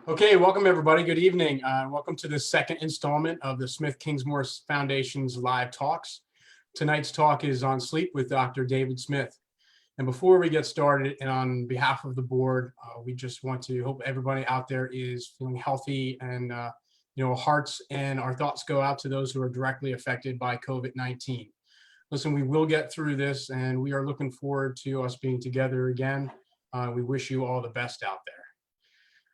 Okay, welcome everybody. Good evening. Welcome to the second installment of the Smith-Kingsmore Foundation's live talks. Tonight's talk is on sleep with Dr. David Smith. And before we get started, and on behalf of the board, we just want to hope everybody out there is feeling healthy, and hearts and our thoughts go out to those who are directly affected by COVID-19. Listen, we will get through this, and we are looking forward to us being together again. We wish you all the best out there.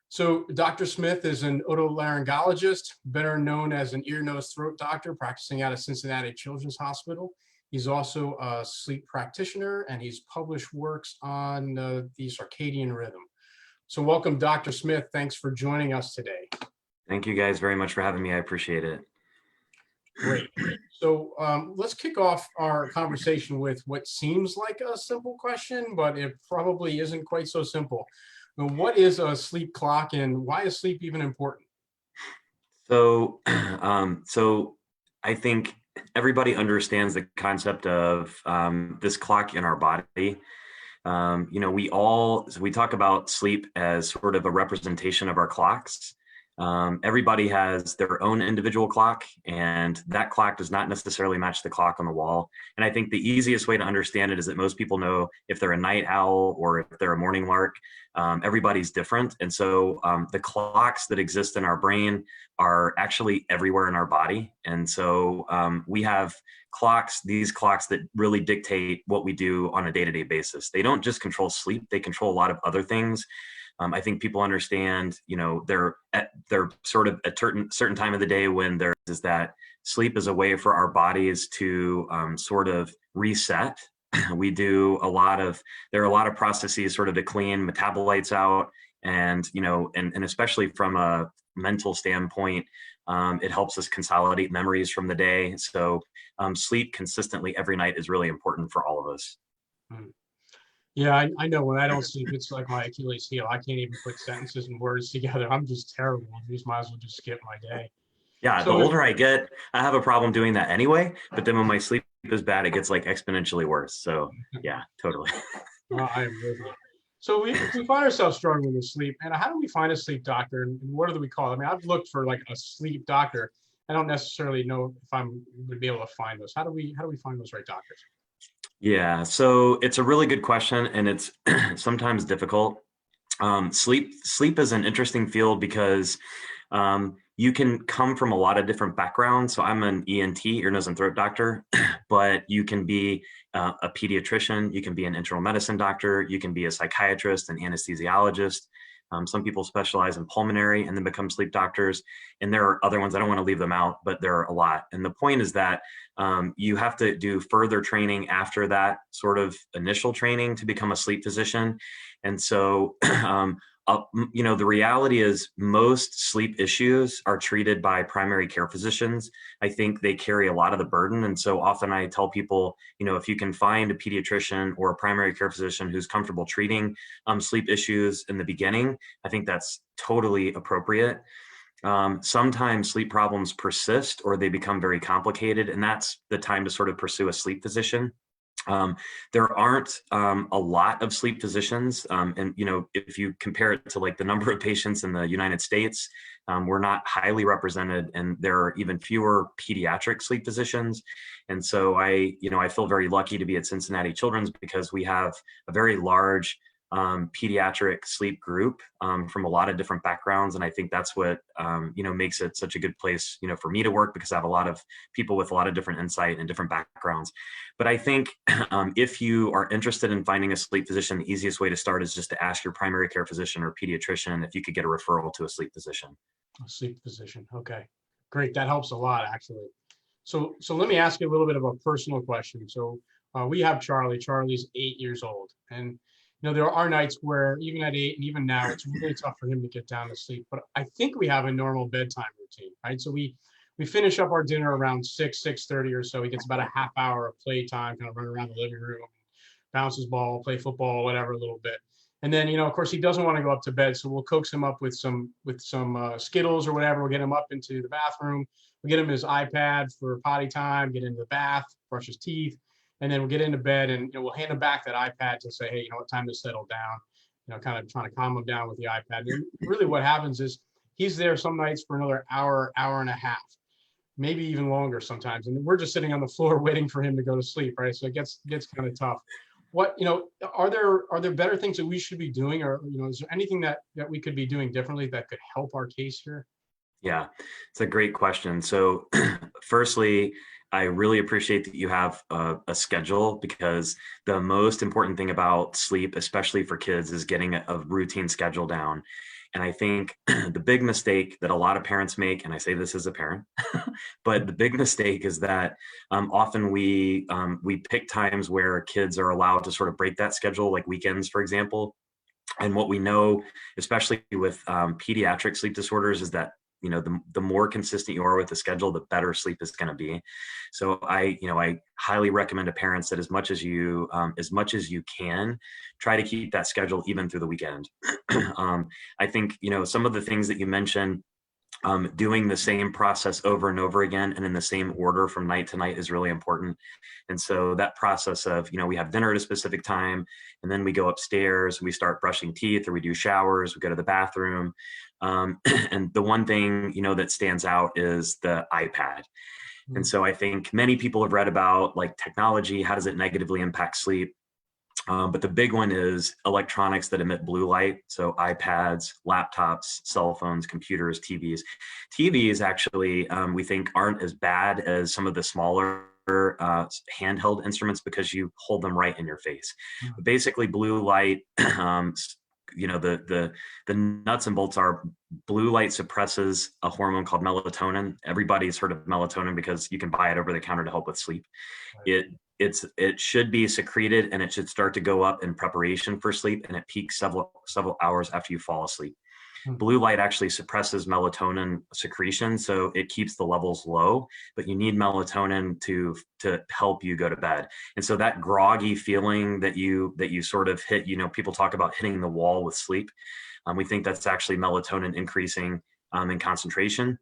So Dr. Smith is an otolaryngologist, better known as an ear, nose, throat doctor practicing out of Cincinnati Children's Hospital. He's also a sleep practitioner, and he's published works on the circadian rhythm. So welcome, Dr. Smith. Thanks for joining us today. Thank you guys very much for having me. I appreciate it. Great. So let's kick off our conversation with what seems like a simple question, but it probably isn't quite so simple. What is a sleep clock, and why is sleep even important? So I think everybody understands the concept of this clock in our body. We talk about sleep as sort of a representation of our clocks. Everybody has their own individual clock, and that clock does not necessarily match the clock on the wall. And I think the easiest way to understand it is that most people know if they're a night owl or if they're a morning lark. Everybody's different. And so the clocks that exist in our brain are actually everywhere in our body. And so we have these clocks that really dictate what we do on a day-to-day basis. They don't just control sleep, they control a lot of other things. I think people understand, they're sort of at certain time of the day when there is that sleep is a way for our bodies to sort of reset. There are a lot of processes sort of to clean metabolites out, and especially from a mental standpoint, it helps us consolidate memories from the day. So sleep consistently every night is really important for all of us. Yeah, I know when I don't sleep, it's like my Achilles heel. I can't even put sentences and words together. I'm just terrible. I just might as well just skip my day. Yeah, So the older I get, I have a problem doing that anyway. But then when my sleep is bad, it gets like exponentially worse. So yeah, totally. I am with you. So we find ourselves struggling with sleep, and how do we find a sleep doctor, and what do we call it? I mean, I've looked for like a sleep doctor. I don't necessarily know if I'm would be able to find those. How do we find those right doctors? Yeah, so it's a really good question, and it's sometimes difficult. Sleep is an interesting field because you can come from a lot of different backgrounds. So I'm an ENT, ear, nose, and throat doctor, but you can be a pediatrician, you can be an internal medicine doctor, you can be a psychiatrist, an anesthesiologist. Some people specialize in pulmonary and then become sleep doctors. And there are other ones, I don't want to leave them out, but there are a lot. And the point is that you have to do further training after that sort of initial training to become a sleep physician. And so, the reality is most sleep issues are treated by primary care physicians. I think they carry a lot of the burden. And so often I tell people, if you can find a pediatrician or a primary care physician who's comfortable treating sleep issues in the beginning, I think that's totally appropriate. Sometimes sleep problems persist or they become very complicated, and that's the time to sort of pursue a sleep physician. There aren't a lot of sleep physicians, and if you compare it to like the number of patients in the United States, we're not highly represented, and there are even fewer pediatric sleep physicians. And so I feel very lucky to be at Cincinnati Children's because we have a very large pediatric sleep group from a lot of different backgrounds. And I think that's what, makes it such a good place, for me to work, because I have a lot of people with a lot of different insight and different backgrounds. But I think if you are interested in finding a sleep physician, the easiest way to start is just to ask your primary care physician or pediatrician if you could get a referral to a sleep physician. A sleep physician. Okay, great. That helps a lot, actually. So let me ask you a little bit of a personal question. So we have Charlie. Charlie's 8 years old, and there are nights where even at 8 and even now, it's really tough for him to get down to sleep. But I think we have a normal bedtime routine, right? So we finish up our dinner around 6:30 or so. He gets about a half hour of playtime, kind of run around the living room, bounce his ball, play football, whatever, a little bit. And then, of course, he doesn't want to go up to bed, so we'll coax him up with some Skittles or whatever. We'll get him up into the bathroom. We'll get him his iPad for potty time, get into the bath, brush his teeth. And then we'll get into bed, and we'll hand him back that iPad to say, hey, what time to settle down. kind of trying to calm him down with the iPad. And really what happens is he's there some nights for another hour, hour and a half, maybe even longer sometimes. And we're just sitting on the floor waiting for him to go to sleep, right? So it gets kind of tough. What, are there better things that we should be doing, or, is there anything that we could be doing differently that could help our case here? Yeah, it's a great question. So firstly, I really appreciate that you have a schedule, because the most important thing about sleep, especially for kids, is getting a routine schedule down. And I think the big mistake that a lot of parents make, and I say this as a parent, but the big mistake is that often we pick times where kids are allowed to sort of break that schedule, like weekends, for example. And what we know, especially with pediatric sleep disorders, is that the more consistent you are with the schedule, the better sleep is going to be. So I highly recommend to parents that as much as you can, try to keep that schedule even through the weekend. I think some of the things that you mentioned, doing the same process over and over again and in the same order from night to night is really important. And so that process of, we have dinner at a specific time, and then we go upstairs, we start brushing teeth, or we do showers, we go to the bathroom. And the one thing, that stands out is the iPad. And so I think many people have read about like technology, how does it negatively impact sleep? But the big one is electronics that emit blue light. So iPads, laptops, cell phones, computers, TVs. TVs actually, we think, aren't as bad as some of the smaller handheld instruments, because you hold them right in your face. But basically, blue light, the nuts and bolts are, blue light suppresses a hormone called melatonin. Everybody's heard of melatonin because you can buy it over the counter to help with sleep. It should be secreted, and it should start to go up in preparation for sleep, and it peaks several hours after you fall asleep. Blue light actually suppresses melatonin secretion, so it keeps the levels low, but you need melatonin to help you go to bed. And so that groggy feeling that you sort of hit, people talk about hitting the wall with sleep. We think that's actually melatonin increasing in concentration.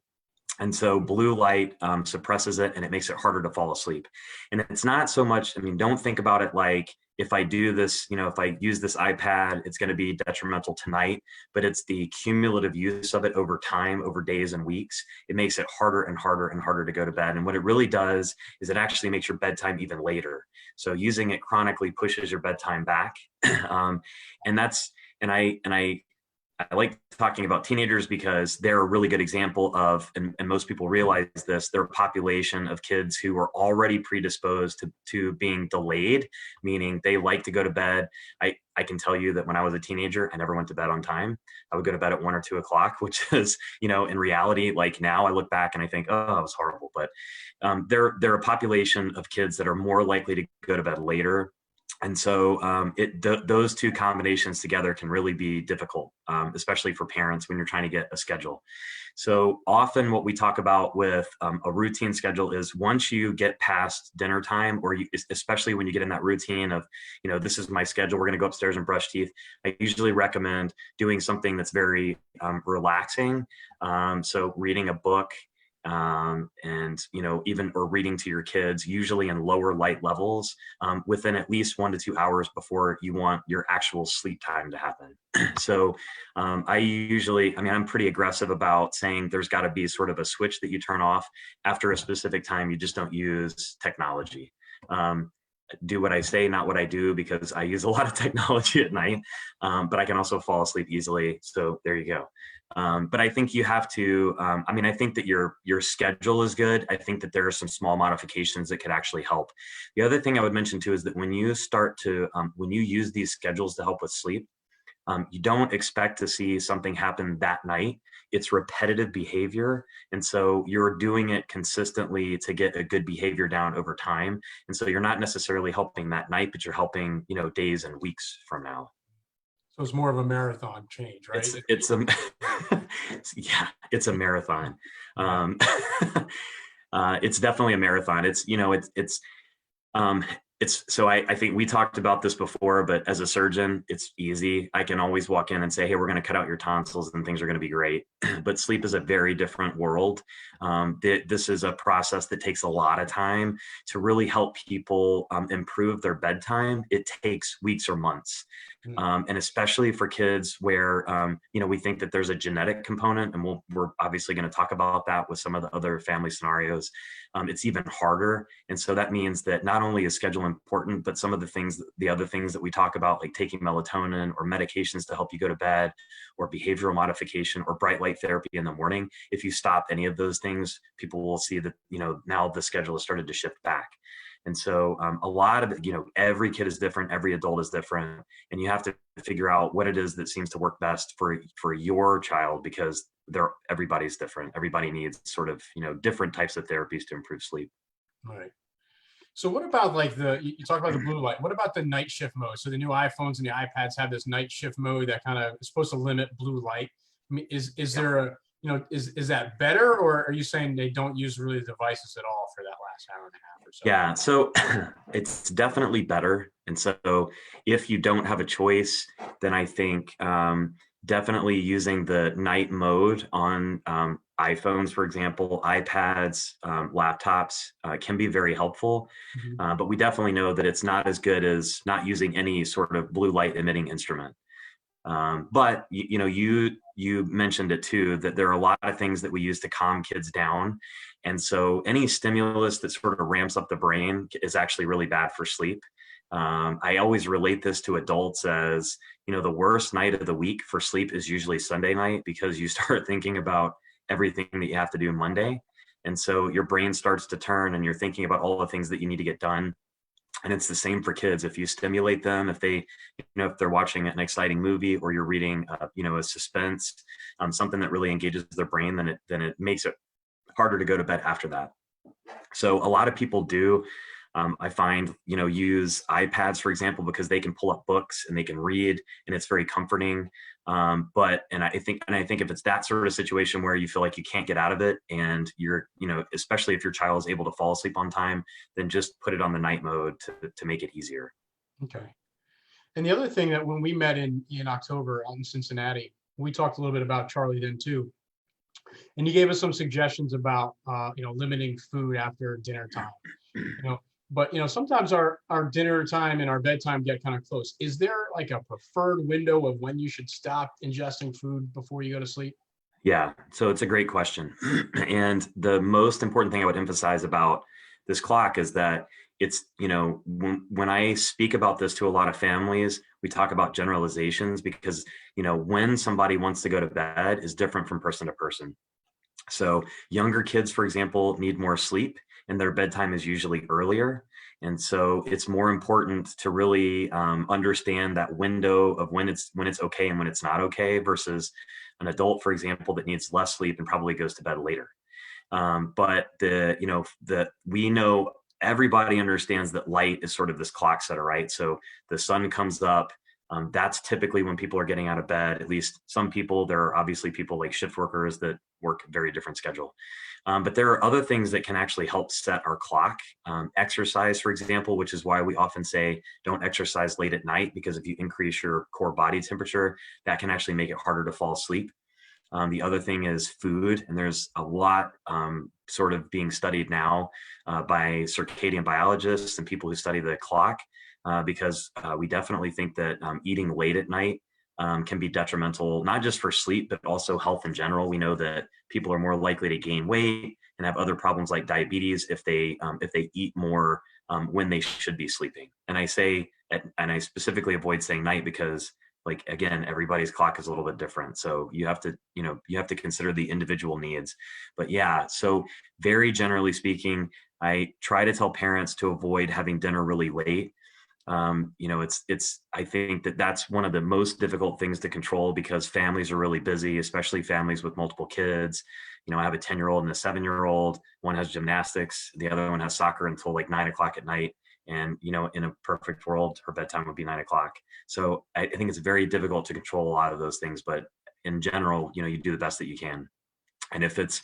And so blue light suppresses it, and it makes it harder to fall asleep. And it's not so much, don't think about it like, if I do this, if I use this iPad, it's going to be detrimental tonight, but it's the cumulative use of it over time, over days and weeks. It makes it harder and harder and harder to go to bed. And what it really does is it actually makes your bedtime even later. So using it chronically pushes your bedtime back. I like talking about teenagers because they're a really good example of, and most people realize this, they're a population of kids who are already predisposed to being delayed, meaning they like to go to bed. I can tell you that when I was a teenager, I never went to bed on time. I would go to bed at 1 or 2 o'clock, which is, in reality, like now I look back and I think, oh, it was horrible. But they're a population of kids that are more likely to go to bed later. And so those two combinations together can really be difficult, especially for parents when you're trying to get a schedule. So often what we talk about with a routine schedule is, once you get past dinner time, or especially when you get in that routine of, this is my schedule, we're going to go upstairs and brush teeth, I usually recommend doing something that's very relaxing. So reading a book, and even, or reading to your kids, usually in lower light levels, within at least 1 to 2 hours before you want your actual sleep time to happen. So I'm pretty aggressive about saying there's got to be sort of a switch that you turn off after a specific time. You just don't use technology. Do what I say, not what I do, because I use a lot of technology at night, but I can also fall asleep easily. So there you go. But I think you have to, I think that your schedule is good. I think that there are some small modifications that could actually help. The other thing I would mention too is that when you start to, when you use these schedules to help with sleep, you don't expect to see something happen that night. It's repetitive behavior. And so you're doing it consistently to get a good behavior down over time. And so you're not necessarily helping that night, but you're helping, days and weeks from now. So it's more of a marathon change, right? Yeah, it's a marathon. It's definitely a marathon. So I think we talked about this before, but as a surgeon, it's easy. I can always walk in and say, hey, we're going to cut out your tonsils and things are going to be great. But sleep is a very different world. This is a process that takes a lot of time to really help people improve their bedtime. It takes weeks or months. Mm. And especially for kids where, we think that there's a genetic component, and we're obviously going to talk about that with some of the other family scenarios. It's even harder. And so that means that not only is schedule important, but some of the other things that we talk about, like taking melatonin or medications to help you go to bed, or behavioral modification or bright light therapy in the morning. If you stop any of those things, people will see that, now the schedule has started to shift back. And so a lot of it, every kid is different, every adult is different, and you have to figure out what it is that seems to work best for your child, because everybody's different. Everybody needs sort of, different types of therapies to improve sleep. Right. So what about like you talk about the blue light. What about the night shift mode? So the new iPhones and the iPads have this night shift mode that kind of is supposed to limit blue light. I mean, is there a, is that better, or are you saying they don't use really the devices at all for that last hour and a half or so? Yeah, so it's definitely better. And so if you don't have a choice, then I think definitely using the night mode on iPhones, for example, iPads, laptops can be very helpful. Mhm. But we definitely know that it's not as good as not using any sort of blue light emitting instrument. But you mentioned it too, that there are a lot of things that we use to calm kids down. And so any stimulus that sort of ramps up the brain is actually really bad for sleep. I always relate this to adults as, the worst night of the week for sleep is usually Sunday night, because you start thinking about everything that you have to do Monday. And so your brain starts to turn and you're thinking about all the things that you need to get done. And it's the same for kids. If you stimulate them, if they're watching an exciting movie, or you're reading, a suspense, something that really engages their brain, then it makes it harder to go to bed after that. So a lot of people do, I find, use iPads, for example, because they can pull up books and they can read, and it's very comforting. And I think if it's that sort of situation where you feel like you can't get out of it, and you're, especially if your child is able to fall asleep on time, then just put it on the night mode to make it easier. Okay. And the other thing that when we met in October out in Cincinnati, we talked a little bit about Charlie then too. And you gave us some suggestions about, limiting food after dinner time, you know, but, sometimes our dinner time and our bedtime get kind of close. Is there like a preferred window of when you should stop ingesting food before you go to sleep? Yeah, so it's a great question. And the most important thing I would emphasize about this clock is that it's, when I speak about this to a lot of families, we talk about generalizations, because, when somebody wants to go to bed is different from person to person. So younger kids, for example, need more sleep, and their bedtime is usually earlier. And so it's more important to really understand that window of when it's okay and when it's not okay, versus an adult, for example, that needs less sleep and probably goes to bed later. But we know everybody understands that light is sort of this clock setter, right? So the sun comes up. That's typically when people are getting out of bed. At least some people. There are obviously people like shift workers that work a very different schedule. But there are other things that can actually help set our clock. Exercise, for example, which is why we often say don't exercise late at night, because if you increase your core body temperature, that can actually make it harder to fall asleep. The other thing is food, and there's a lot sort of being studied now by circadian biologists and people who study the clock, because we definitely think that eating late at night can be detrimental, not just for sleep, but also health in general. We know that people are more likely to gain weight and have other problems like diabetes if they eat more when they should be sleeping. And I specifically avoid saying night because, like, again, everybody's clock is a little bit different. So you have to consider the individual needs. But yeah, so very generally speaking, I try to tell parents to avoid having dinner really late. I think that's one of the most difficult things to control, because families are really busy, especially families with multiple kids. I have a 10-year-old and a 7-year-old. One has gymnastics. The other one has soccer until like 9 o'clock at night. And, in a perfect world, her bedtime would be 9 o'clock. So I think it's very difficult to control a lot of those things, but in general, you do the best that you can. And if it's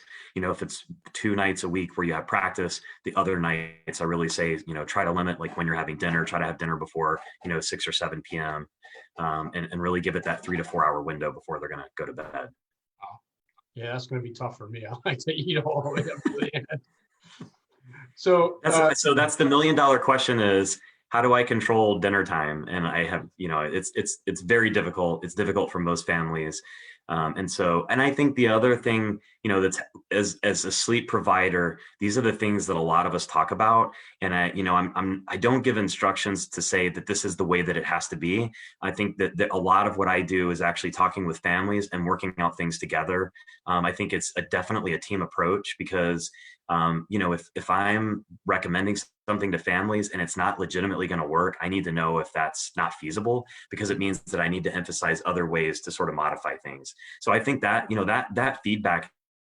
2 nights a week where you have practice, the other nights I really say, try to limit, like when you're having dinner, try to have dinner before, 6 or 7 p.m. And really give it that 3 to 4 hour window before they're going to go to bed. Wow. Yeah, that's going to be tough for me. I like to eat all the way up to the end. So So that's the $1 million question is, how do I control dinner time? And I have, it's very difficult. It's difficult for most families. And I think the other thing, that's as a sleep provider, these are the things that a lot of us talk about. And I don't give instructions to say that this is the way that it has to be. I think that a lot of what I do is actually talking with families and working out things together. I think it's definitely a team approach because if I'm recommending something to families and it's not legitimately going to work, I need to know if that's not feasible, because it means that I need to emphasize other ways to sort of modify things. So I think that, that feedback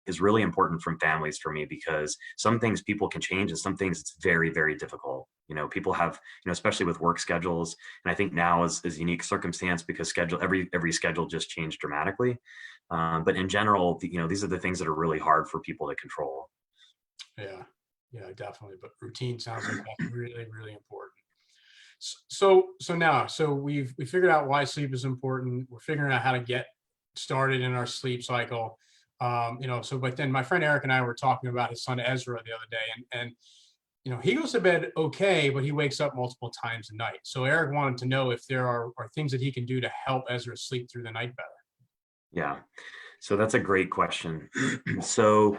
is really important from families for me, because some things people can change and some things it's very, very difficult. People have, especially with work schedules. And I think now is unique circumstance because every schedule just changed dramatically. But in general, these are the things that are really hard for people to control. Yeah, yeah, definitely. But routine sounds like that's really, really important. So we figured out why sleep is important. We're figuring out how to get started in our sleep cycle. But then my friend Eric and I were talking about his son Ezra the other day, and he goes to bed okay, but he wakes up multiple times a night. So Eric wanted to know if there are things that he can do to help Ezra sleep through the night better. Yeah, so that's a great question. So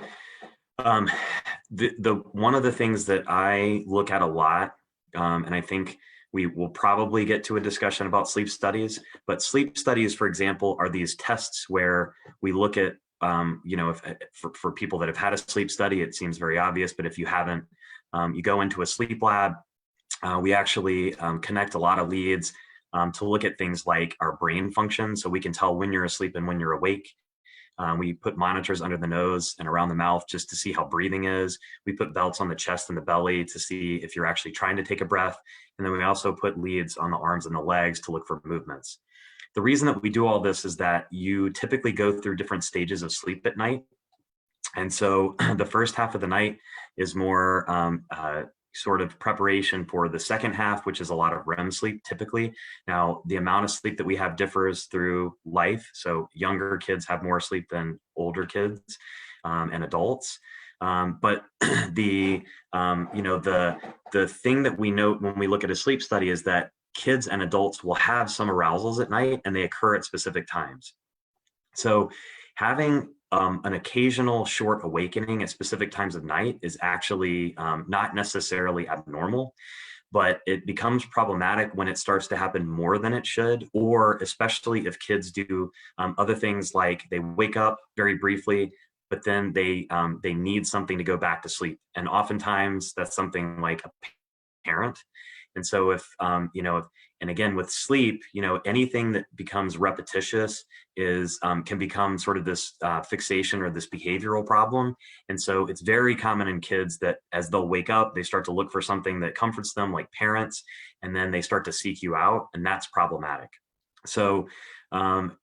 the one of the things that I look at a lot, and I think we will probably get to a discussion about sleep studies, but sleep studies, for example, are these tests where we look at, if for people that have had a sleep study, it seems very obvious, but if you haven't, you go into a sleep lab. We actually connect a lot of leads to look at things like our brain function, so we can tell when you're asleep and when you're awake. We put monitors under the nose and around the mouth just to see how breathing is. We put belts on the chest and the belly to see if you're actually trying to take a breath. And then we also put leads on the arms and the legs to look for movements. The reason that we do all this is that you typically go through different stages of sleep at night. And so the first half of the night is more sort of preparation for the second half, which is a lot of REM sleep typically. Now, the amount of sleep that we have differs through life. So younger kids have more sleep than older kids and adults. But the thing that we note when we look at a sleep study is that kids and adults will have some arousals at night and they occur at specific times. So having an occasional short awakening at specific times of night is actually not necessarily abnormal, but it becomes problematic when it starts to happen more than it should, or especially if kids do other things like they wake up very briefly, but then they need something to go back to sleep. And oftentimes that's something like a parent. And so and again, with sleep, anything that becomes repetitious can become sort of this fixation or this behavioral problem. And so it's very common in kids that as they'll wake up, they start to look for something that comforts them, like parents, and then they start to seek you out, and that's problematic. So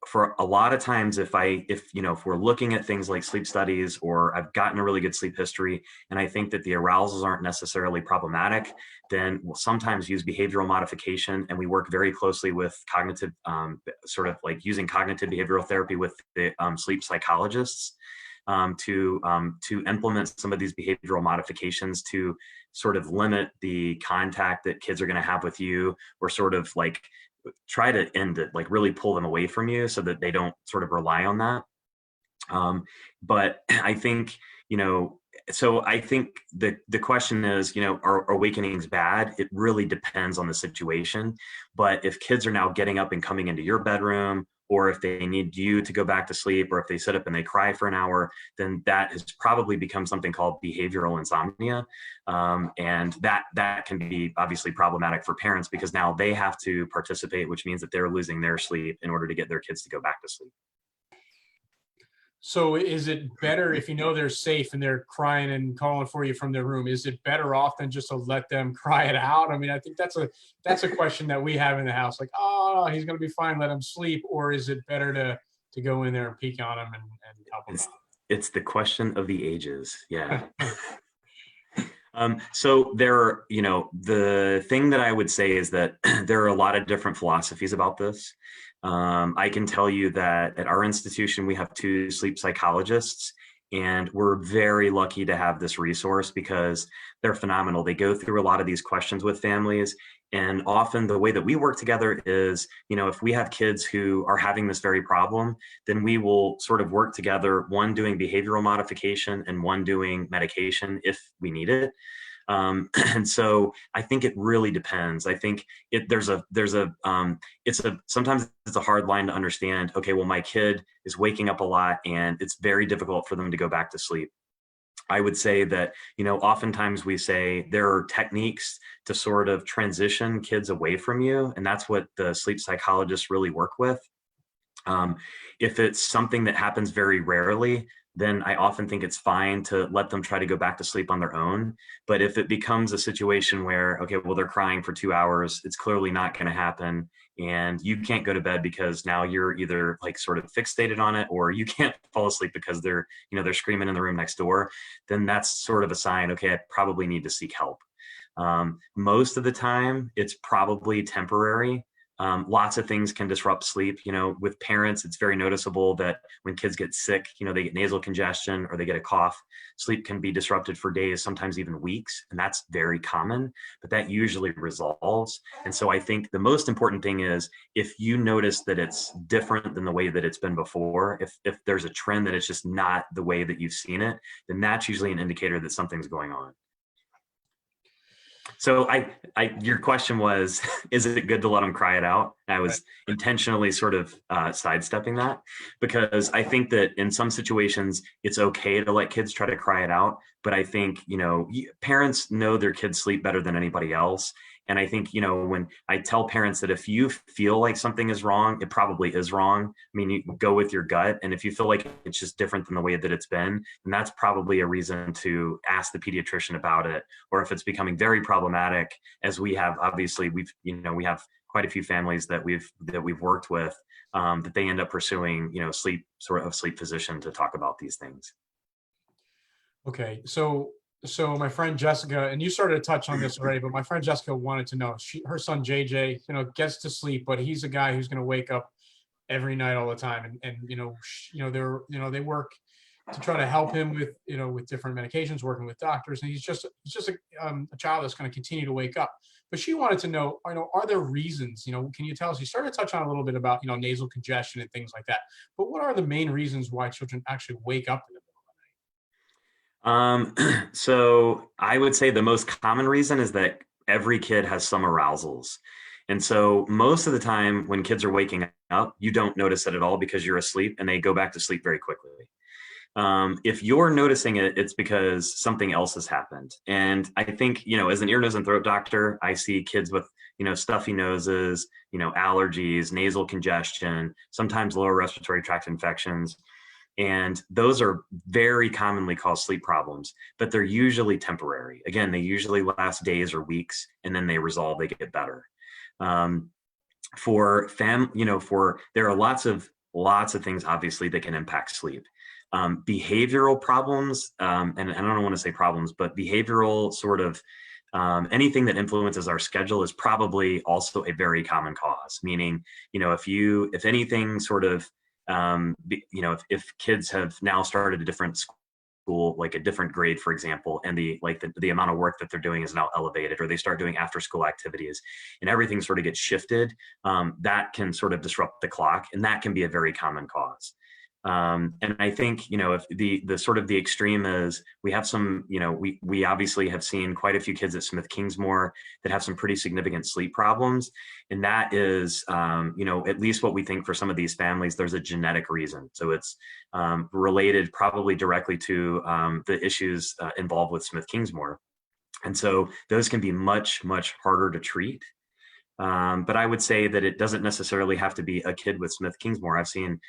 for a lot of times, if we're looking at things like sleep studies, or I've gotten a really good sleep history and I think that the arousals aren't necessarily problematic, then we'll sometimes use behavioral modification, and we work very closely with cognitive, sort of like using cognitive behavioral therapy with the sleep psychologists to implement some of these behavioral modifications to sort of limit the contact that kids are going to have with you, or sort of like try to end it, like really pull them away from you so that they don't sort of rely on that. But I think, so I think the question is, are awakenings bad? It really depends on the situation. But if kids are now getting up and coming into your bedroom, or if they need you to go back to sleep, or if they sit up and they cry for an hour, then that has probably become something called behavioral insomnia. And that can be obviously problematic for parents, because now they have to participate, which means that they're losing their sleep in order to get their kids to go back to sleep. So is it better if they're safe and they're crying and calling for you from their room? Is it better off than just to let them cry it out? I mean, I think that's a question that we have in the house. Like, oh, he's going to be fine, let him sleep. Or is it better to go in there and peek on him and help him out? It's the question of the ages. Yeah. So the thing that I would say is that there are a lot of different philosophies about this. I can tell you that at our institution, we have 2 sleep psychologists, And we're very lucky to have this resource because they're phenomenal. They go through a lot of these questions with families. And often the way that we work together is, if we have kids who are having this very problem, then we will sort of work together, one doing behavioral modification and one doing medication if we need it. And so I think it really depends. I think sometimes it's a hard line to understand. Okay, well, my kid is waking up a lot and it's very difficult for them to go back to sleep. I would say that, oftentimes we say there are techniques to sort of transition kids away from you. And that's what the sleep psychologists really work with. If it's something that happens very rarely, then I often think it's fine to let them try to go back to sleep on their own. But if it becomes a situation where, okay, well, they're crying for 2 hours, it's clearly not going to happen. And you can't go to bed because now you're either like sort of fixated on it, or you can't fall asleep because they're screaming in the room next door, then that's sort of a sign, okay, I probably need to seek help. Most of the time, it's probably temporary. Lots of things can disrupt sleep. With parents, it's very noticeable that when kids get sick, they get nasal congestion or they get a cough, sleep can be disrupted for days, sometimes even weeks. And that's very common, but that usually resolves. And so I think the most important thing is if you notice that it's different than the way that it's been before, if there's a trend that it's just not the way that you've seen it, then that's usually an indicator that something's going on. So your question was, is it good to let them cry it out? I was intentionally sort of sidestepping that because I think that in some situations it's okay to let kids try to cry it out. But I think, parents know their kids sleep better than anybody else. And I think, when I tell parents that if you feel like something is wrong, it probably is wrong. I mean, you go with your gut. And if you feel like it's just different than the way that it's been, then that's probably a reason to ask the pediatrician about it. Or if it's becoming very problematic, as we have, obviously, we have quite a few families that we've worked with, that they end up pursuing, sleep physician to talk about these things. Okay, so my friend Jessica, and you started to touch on this already, but my friend Jessica wanted to know, her son JJ, gets to sleep, but he's a guy who's going to wake up every night all the time, and they work to try to help him with with different medications, working with doctors, and he's just a child that's going to continue to wake up. But she wanted to know, are there reasons? Can you tell us? You started to touch on a little bit about nasal congestion and things like that, but what are the main reasons why children actually wake up in the So I would say the most common reason is that every kid has some arousals. And so most of the time when kids are waking up, you don't notice it at all because you're asleep and they go back to sleep very quickly. If you're noticing it, it's because something else has happened. And I think, as an ear, nose, and throat doctor, I see kids with, stuffy noses, allergies, nasal congestion, sometimes lower respiratory tract infections. And those are very commonly called sleep problems, but they're usually temporary. Again, they usually last days or weeks, and then they resolve, they get better. There are lots of things obviously that can impact sleep. Behavioral problems, and I don't want to say problems, but behavioral sort of anything that influences our schedule is probably also a very common cause. Meaning, if anything sort of if kids have now started a different school, like a different grade, for example, and the amount of work that they're doing is now elevated, or they start doing after school activities and everything sort of gets shifted, that can sort of disrupt the clock, and that can be a very common cause. And I think, if the sort of the extreme is we have some, we obviously have seen quite a few kids at Smith-Kingsmore that have some pretty significant sleep problems. And that is, at least what we think for some of these families, there's a genetic reason. So it's related probably directly to the issues involved with Smith-Kingsmore. And so those can be much, much harder to treat. But I would say that it doesn't necessarily have to be a kid with Smith-Kingsmore. I've seen,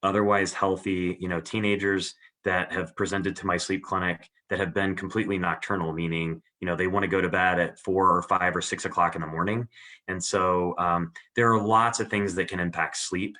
otherwise healthy, teenagers that have presented to my sleep clinic that have been completely nocturnal, meaning, they want to go to bed at 4 or 5 or 6 o'clock in the morning. And so there are lots of things that can impact sleep.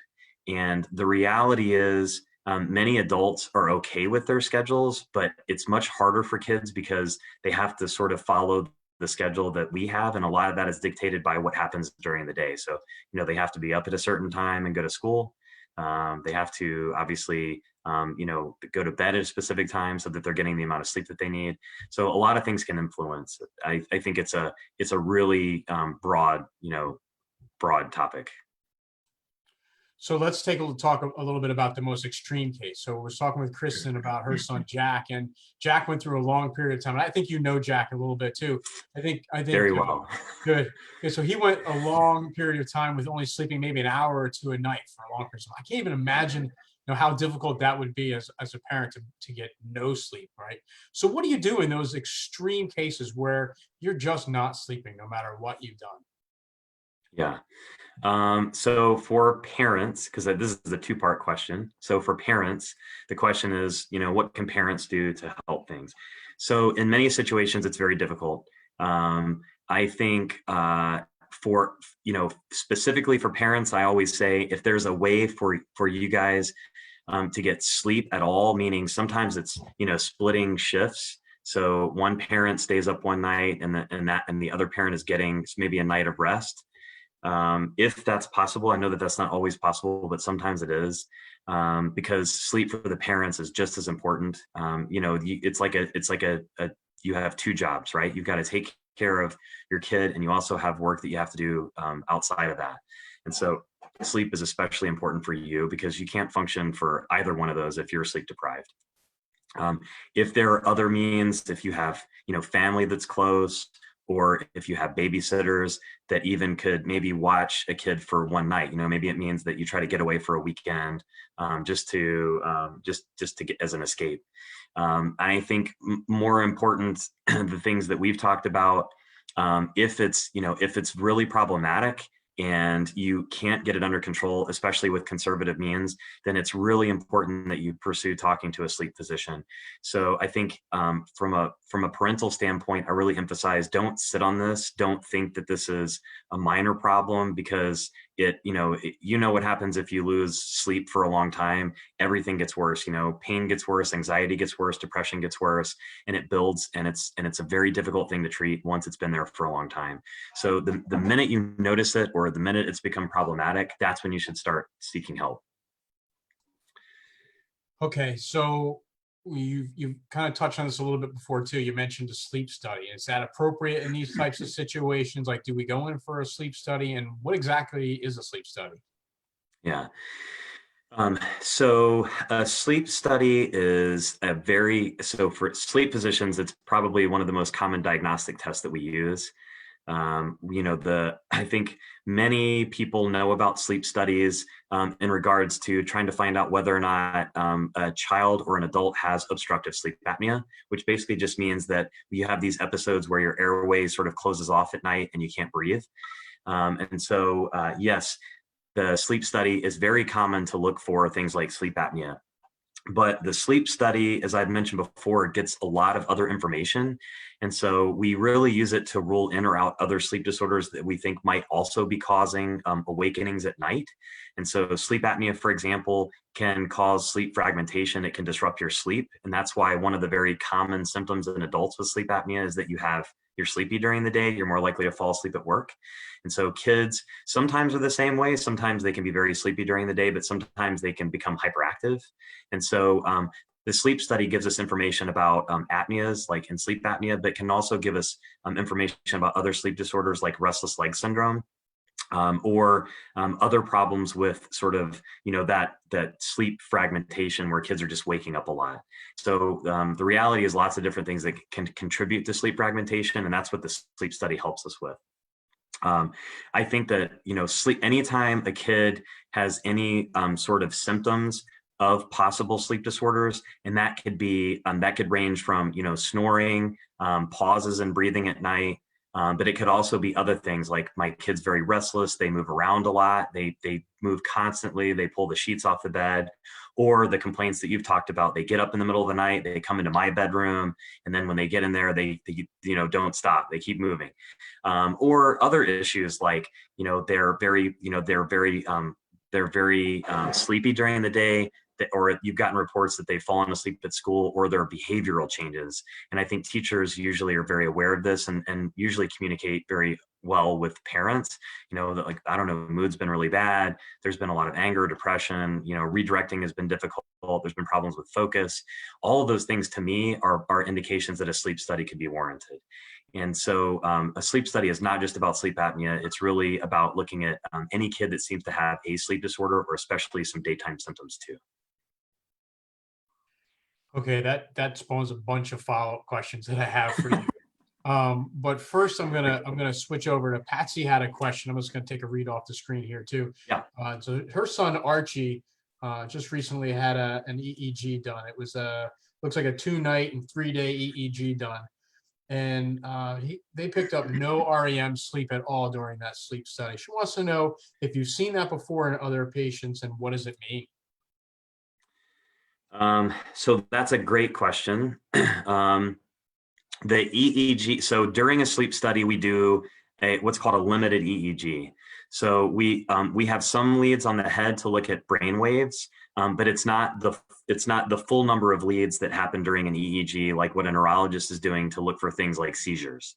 And the reality is, many adults are okay with their schedules, but it's much harder for kids because they have to sort of follow the schedule that we have. And a lot of that is dictated by what happens during the day. So, they have to be up at a certain time and go to school. They have to obviously go to bed at a specific time so that they're getting the amount of sleep that they need. So a lot of things can influence it. I think it's a really broad topic. So let's talk a little bit about the most extreme case. So we're talking with Kristen about her son Jack, and Jack went through a long period of time. And I think you know Jack a little bit too. I think Very well. Good. Okay, so he went a long period of time with only sleeping maybe an hour or two a night for a long period of time. I can't even imagine how difficult that would be as a parent to get no sleep, right? So what do you do in those extreme cases where you're just not sleeping no matter what you've done? Yeah. So for parents, because this is a two-part question. So for parents, the question is, what can parents do to help things? So in many situations, it's very difficult. I think for, specifically for parents, I always say, if there's a way for you guys to get sleep at all, meaning sometimes it's, splitting shifts. So one parent stays up one night and the other parent is getting maybe a night of rest. If that's possible, I know that that's not always possible, but sometimes it is, because sleep for the parents is just as important. It's like you have two jobs, right? You've got to take care of your kid, and you also have work that you have to do outside of that. And so sleep is especially important for you because you can't function for either one of those if you're sleep deprived. If there are other means, if you have, family that's close, or if you have babysitters that even could maybe watch a kid for one night, maybe it means that you try to get away for a weekend, just to get as an escape. I think more important, the things that we've talked about, if it's really problematic and you can't get it under control, especially with conservative means, then it's really important that you pursue talking to a sleep physician. So I think from a parental standpoint, I really emphasize, don't sit on this. Don't think that this is a minor problem, because what happens if you lose sleep for a long time. Everything gets worse. Pain gets worse, anxiety gets worse, depression gets worse, and it builds, and it's a very difficult thing to treat once it's been there for a long time. So the minute you notice it, or the minute it's become problematic, that's when you should start seeking help. Okay, so you've kind of touched on this a little bit before too. You mentioned a sleep study. Is that appropriate in these types of situations? Like, do we go in for a sleep study, and what exactly is a sleep study? Yeah. So a sleep study is so for sleep physicians, it's probably one of the most common diagnostic tests that we use. I think many people know about sleep studies in regards to trying to find out whether or not a child or an adult has obstructive sleep apnea, which basically just means that you have these episodes where your airway sort of closes off at night and you can't breathe. Yes, the sleep study is very common to look for things like sleep apnea. But the sleep study, as I've mentioned before, gets a lot of other information. And so we really use it to rule in or out other sleep disorders that we think might also be causing awakenings at night. And so sleep apnea, for example, can cause sleep fragmentation. It can disrupt your sleep. And that's why one of the very common symptoms in adults with sleep apnea is that you're sleepy during the day, you're more likely to fall asleep at work. And so kids sometimes are the same way. Sometimes they can be very sleepy during the day, but sometimes they can become hyperactive. And so the sleep study gives us information about apneas, like in sleep apnea, but can also give us information about other sleep disorders like restless leg syndrome, or other problems with sort of, that sleep fragmentation where kids are just waking up a lot. So the reality is lots of different things that can contribute to sleep fragmentation, and that's what the sleep study helps us with. I think that, sleep, anytime a kid has any sort of symptoms of possible sleep disorders, and that could range from, snoring, pauses in breathing at night, but it could also be other things like, my kid's very restless, they move around a lot, they move constantly, they pull the sheets off the bed, or the complaints that you've talked about, they get up in the middle of the night, they come into my bedroom, and then when they get in there, they don't stop, they keep moving, or other issues like, they're very sleepy during the day, or you've gotten reports that they've fallen asleep at school, or their behavioral changes. And I think teachers usually are very aware of this and usually communicate very well with parents, that, like, I don't know, mood's been really bad. There's been a lot of anger, depression, redirecting has been difficult. There's been problems with focus. All of those things to me are indications that a sleep study could be warranted. And so a sleep study is not just about sleep apnea. It's really about looking at any kid that seems to have a sleep disorder, or especially some daytime symptoms too. Okay, that spawns a bunch of follow-up questions that I have for you. But first, I'm gonna switch over to Patsy. Had a question. I'm just gonna take a read off the screen here too. Yeah. So her son Archie just recently had an EEG done. It was looks like a 2-night and 3-day EEG done, and they picked up no REM sleep at all during that sleep study. She wants to know if you've seen that before in other patients, and what does it mean? So that's a great question. The EEG, so during a sleep study, we do what's called a limited EEG. So we have some leads on the head to look at brain waves, but it's not the full number of leads that happen during an EEG, like what a neurologist is doing to look for things like seizures.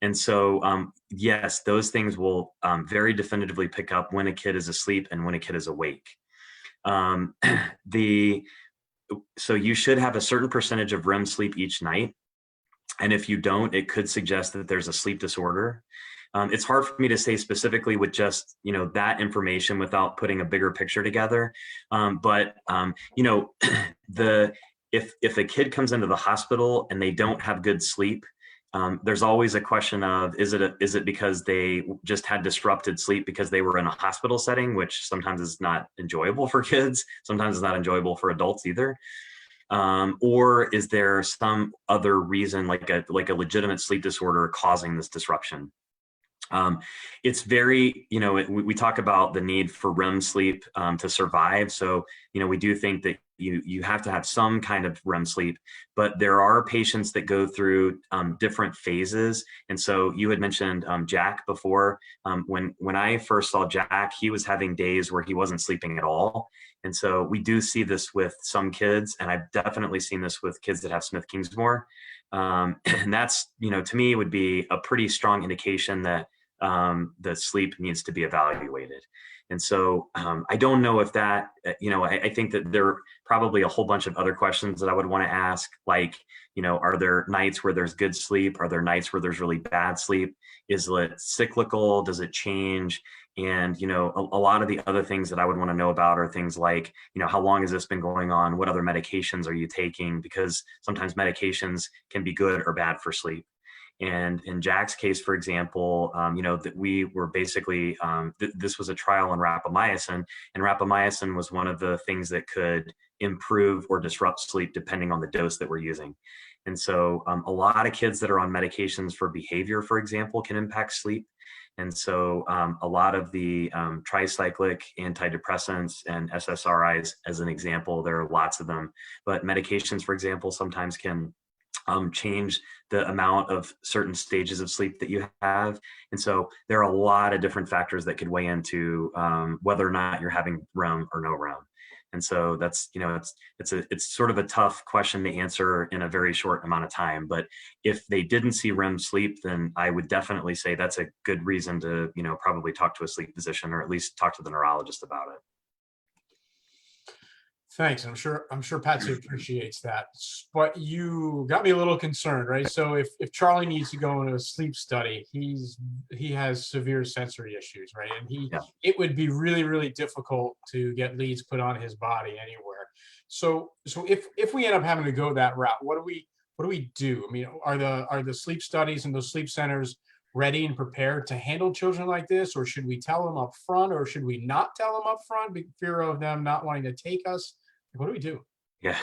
And so, yes, those things will very definitively pick up when a kid is asleep and when a kid is awake. Um, so you should have a certain percentage of REM sleep each night. And if you don't, it could suggest that there's a sleep disorder. It's hard for me to say specifically with just, that information without putting a bigger picture together. But if a kid comes into the hospital and they don't have good sleep, there's always a question of, is it because they just had disrupted sleep because they were in a hospital setting, which sometimes is not enjoyable for kids. Sometimes it's not enjoyable for adults either. Or is there some other reason, like a legitimate sleep disorder causing this disruption? It's very, we talk about the need for REM sleep to survive. So, we do think that you have to have some kind of REM sleep, but there are patients that go through different phases. And so you had mentioned Jack before. When I first saw Jack, he was having days where he wasn't sleeping at all. And so we do see this with some kids, and I've definitely seen this with kids that have Smith-Kingsmore. And that's, to me, would be a pretty strong indication that the sleep needs to be evaluated. And so I don't know if that, I think that there are probably a whole bunch of other questions that I would want to ask, like, are there nights where there's good sleep? Are there nights where there's really bad sleep? Is it cyclical? Does it change? And, a lot of the other things that I would want to know about are things like, how long has this been going on? What other medications are you taking? Because sometimes medications can be good or bad for sleep. And in Jack's case, for example, that we were basically, this was a trial on rapamycin, and rapamycin was one of the things that could improve or disrupt sleep depending on the dose that we're using. And so a lot of kids that are on medications for behavior, for example, can impact sleep. And so a lot of the tricyclic antidepressants and SSRIs, as an example, there are lots of them, but medications, for example, sometimes can change the amount of certain stages of sleep that you have. And so there are a lot of different factors that could weigh into whether or not you're having REM or no REM. And so that's, it's sort of a tough question to answer in a very short amount of time. But if they didn't see REM sleep, then I would definitely say that's a good reason to, probably talk to a sleep physician, or at least talk to the neurologist about it. Thanks. I'm sure Patsy appreciates that. But you got me a little concerned, right? So if Charlie needs to go into a sleep study, he has severe sensory issues, right? And Yeah. it would be really, really difficult to get leads put on his body anywhere. So if we end up having to go that route, what do we do? I mean, are the sleep studies and those sleep centers ready and prepared to handle children like this, or should we tell them up front, or should we not tell them up front, fear of them not wanting to take us? What do we do? Yeah.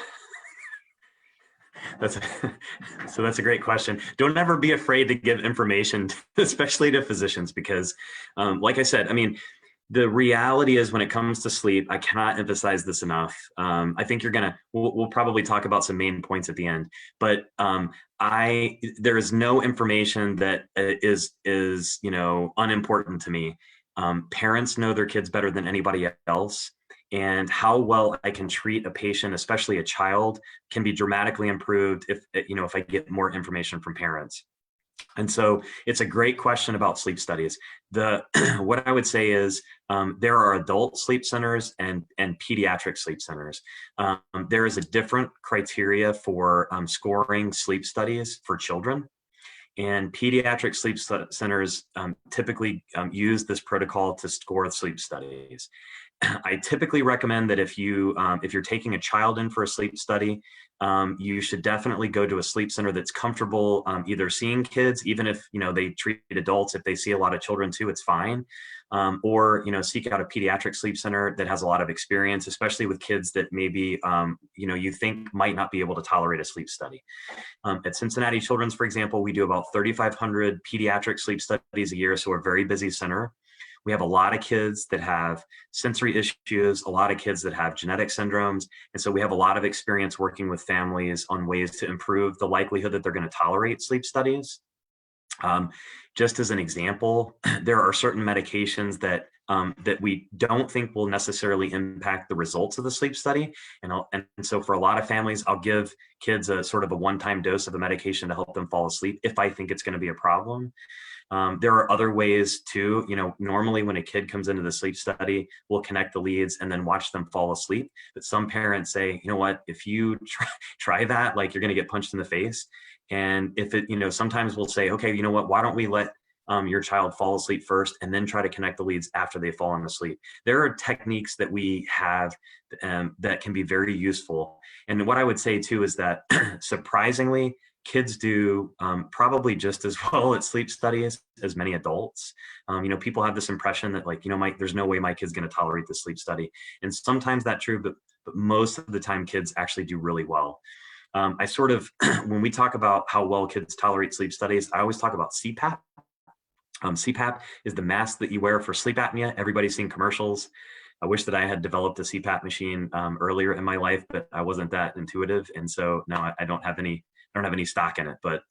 So that's a great question. Don't ever be afraid to give information, especially to physicians, because like I said, I mean, the reality is when it comes to sleep, I cannot emphasize this enough. I think we'll probably talk about some main points at the end, but there is no information that is unimportant to me. Parents know their kids better than anybody else. And how well I can treat a patient, especially a child, can be dramatically improved if I get more information from parents. And so it's a great question about sleep studies. What I would say is there are adult sleep centers and pediatric sleep centers. There is a different criteria for scoring sleep studies for children. And pediatric sleep centers typically use this protocol to score sleep studies. I typically recommend that if you're taking a child in for a sleep study, you should definitely go to a sleep center that's comfortable either seeing kids, even if they treat adults. If they see a lot of children too, it's fine. Or seek out a pediatric sleep center that has a lot of experience, especially with kids that maybe you think might not be able to tolerate a sleep study. At Cincinnati Children's, for example, we do about 3,500 pediatric sleep studies a year, so we're a very busy center. We have a lot of kids that have sensory issues, a lot of kids that have genetic syndromes. And so we have a lot of experience working with families on ways to improve the likelihood that they're going to tolerate sleep studies. Just as an example, there are certain medications that we don't think will necessarily impact the results of the sleep study. And so for a lot of families, I'll give kids a sort of a one-time dose of a medication to help them fall asleep if I think it's going to be a problem. There are other ways too. Normally when a kid comes into the sleep study, we'll connect the leads and then watch them fall asleep. But some parents say, you know what, if you try that, like you're going to get punched in the face. And if it, sometimes we'll say, okay, you know what, why don't we let your child fall asleep first and then try to connect the leads after they've fallen asleep. There are techniques that we have that can be very useful. And what I would say too is that surprisingly, kids do probably just as well at sleep studies as many adults. People have this impression that there's no way my kid's going to tolerate the sleep study. And sometimes that's true, but most of the time kids actually do really well. When we talk about how well kids tolerate sleep studies, I always talk about Cpap. Cpap is the mask that you wear for sleep apnea. Everybody's seen commercials. I wish that I had developed a Cpap machine earlier in my life, but I wasn't that intuitive. And so now I don't have any stock in it. But,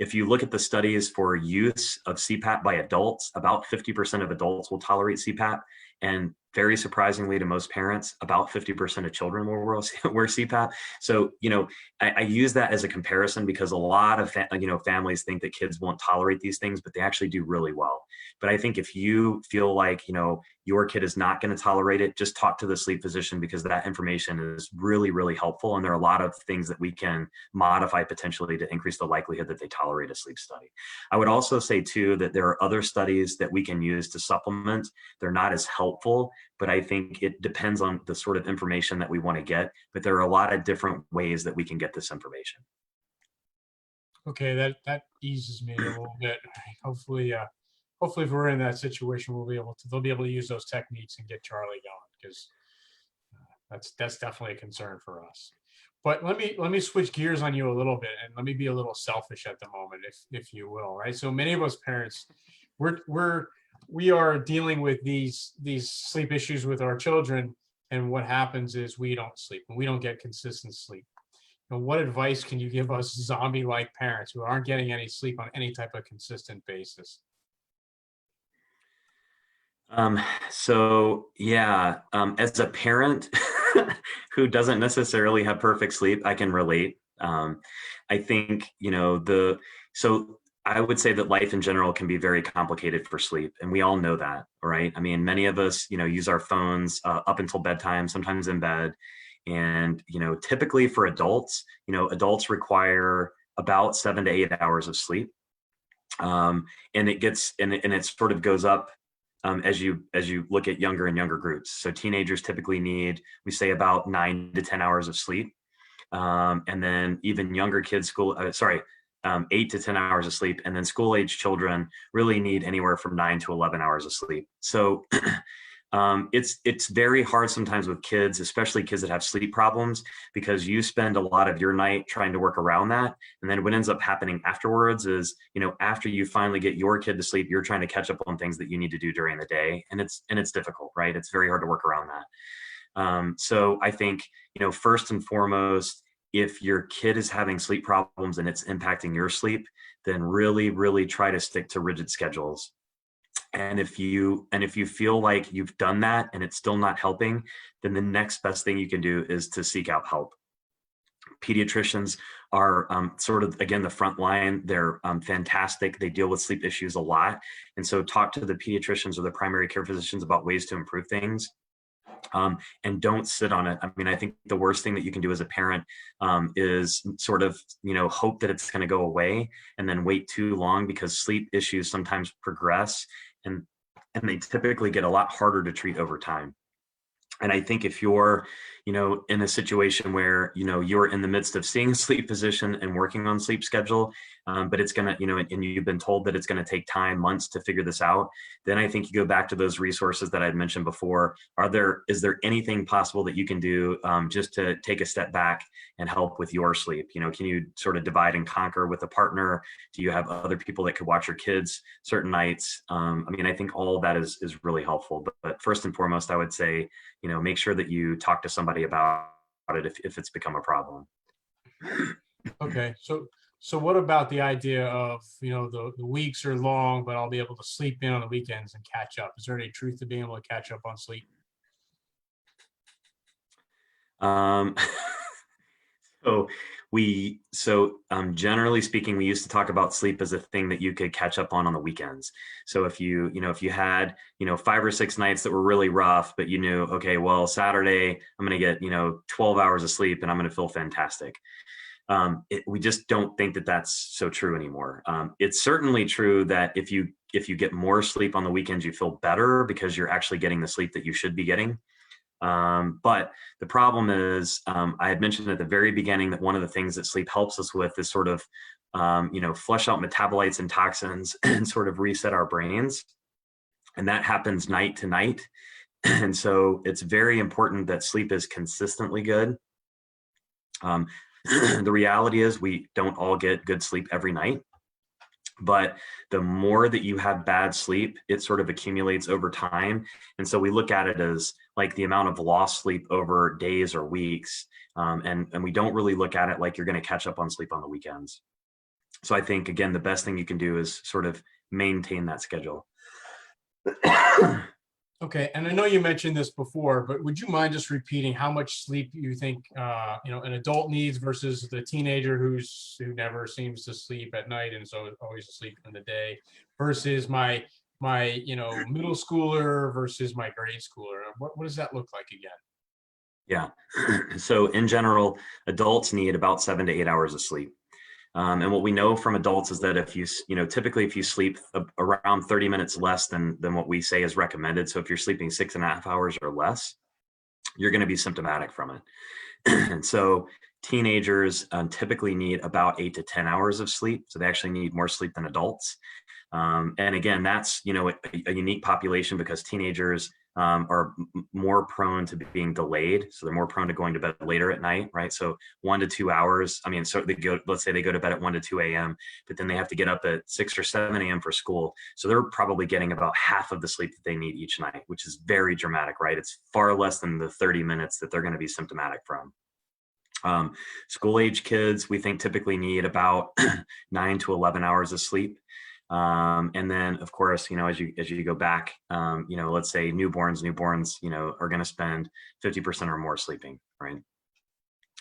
if you look at the studies for use of Cpap by adults, about 50% of adults will tolerate Cpap. And very surprisingly to most parents, about 50% of children will wear Cpap. So, I use that as a comparison because a lot of families think that kids won't tolerate these things, but they actually do really well. But I think if you feel like, your kid is not going to tolerate it, just talk to the sleep physician because that information is really, really helpful. And there are a lot of things that we can modify potentially to increase the likelihood that they tolerate a sleep study. I would also say too, that there are other studies that we can use to supplement. They're not as helpful, but I think it depends on the sort of information that we want to get. But there are a lot of different ways that we can get this information. Okay, that eases me a little bit. Hopefully, if we're in that situation, they'll be able to use those techniques and get Charlie going, because that's definitely a concern for us. But let me switch gears on you a little bit, and let me be a little selfish at the moment, if you will, right? So many of us parents, we are dealing with these sleep issues with our children, and what happens is we don't sleep and we don't get consistent sleep. What advice can you give us zombie-like parents who aren't getting any sleep on any type of consistent basis? As a parent who doesn't necessarily have perfect sleep, I can relate. I think, so I would say that life in general can be very complicated for sleep. And we all know that, right? I mean, many of us, use our phones up until bedtime, sometimes in bed. And, typically for adults, adults require about 7 to 8 hours of sleep. And it sort of goes up as you look at younger and younger groups. So teenagers typically need, we say, about 9 to 10 hours of sleep. And then even younger kids, 8 to 10 hours of sleep. And then school age children really need anywhere from 9 to 11 hours of sleep. So it's very hard sometimes with kids, especially kids that have sleep problems, because you spend a lot of your night trying to work around that. And then what ends up happening afterwards is, after you finally get your kid to sleep, you're trying to catch up on things that you need to do during the day. And it's difficult, right? It's very hard to work around that. So I think, first and foremost, if your kid is having sleep problems and it's impacting your sleep, then really, really try to stick to rigid schedules. And if you feel like you've done that and it's still not helping, then the next best thing you can do is to seek out help. Pediatricians are sort of, again, the front line. They're fantastic. They deal with sleep issues a lot. And so talk to the pediatricians or the primary care physicians about ways to improve things. And don't sit on it. I mean, I think the worst thing that you can do as a parent is sort of, hope that it's going to go away and then wait too long, because sleep issues sometimes progress and they typically get a lot harder to treat over time. And I think if you're, in a situation where, you're in the midst of seeing a sleep physician and working on sleep schedule, but it's going to, and you've been told that it's going to take time, months to figure this out, then I think you go back to those resources that I'd mentioned before. Is there anything possible that you can do just to take a step back and help with your sleep? Can you sort of divide and conquer with a partner? Do you have other people that could watch your kids certain nights? I think all of that is really helpful. But first and foremost, I would say, make sure that you talk to somebody about it if it's become a problem. Okay, so what about the idea of, the weeks are long, but I'll be able to sleep in on the weekends and catch up? Is there any truth to being able to catch up on sleep? Um, generally speaking, we used to talk about sleep as a thing that you could catch up on the weekends. So if you had, 5 or 6 nights that were really rough, but you knew, okay, well, Saturday, I'm going to get, 12 hours of sleep and I'm going to feel fantastic. We just don't think that that's so true anymore. It's certainly true that if you get more sleep on the weekends, you feel better because you're actually getting the sleep that you should be getting. But the problem is, I had mentioned at the very beginning that one of the things that sleep helps us with is sort of, flush out metabolites and toxins and sort of reset our brains. And that happens night to night. And so it's very important that sleep is consistently good. The reality is we don't all get good sleep every night. But the more that you have bad sleep, it sort of accumulates over time. And so we look at it as like the amount of lost sleep over days or weeks. And we don't really look at it like you're going to catch up on sleep on the weekends. So I think, again, the best thing you can do is sort of maintain that schedule. Okay, and I know you mentioned this before, but would you mind just repeating how much sleep you think an adult needs versus the teenager who never seems to sleep at night and so always asleep in the day, versus my middle schooler versus my grade schooler? What does that look like again? Yeah. So in general, adults need about 7 to 8 hours of sleep. And what we know from adults is that if typically if you sleep around 30 minutes less than what we say is recommended, so if you're sleeping 6.5 hours or less, you're going to be symptomatic from it. And so teenagers typically need about 8 to 10 hours of sleep. So they actually need more sleep than adults. And again, that's, a unique population because teenagers are more prone to being delayed. So they're more prone to going to bed later at night, right? So 1 to 2 hours. I mean, so let's say they go to bed at 1 to 2 a.m., but then they have to get up at 6 or 7 a.m. for school. So they're probably getting about half of the sleep that they need each night, which is very dramatic, right? It's far less than the 30 minutes that they're going to be symptomatic from. School age kids, we think typically need about 9 to 11 hours of sleep. And then of course, as you go back, let's say newborns, are going to spend 50% or more sleeping, right?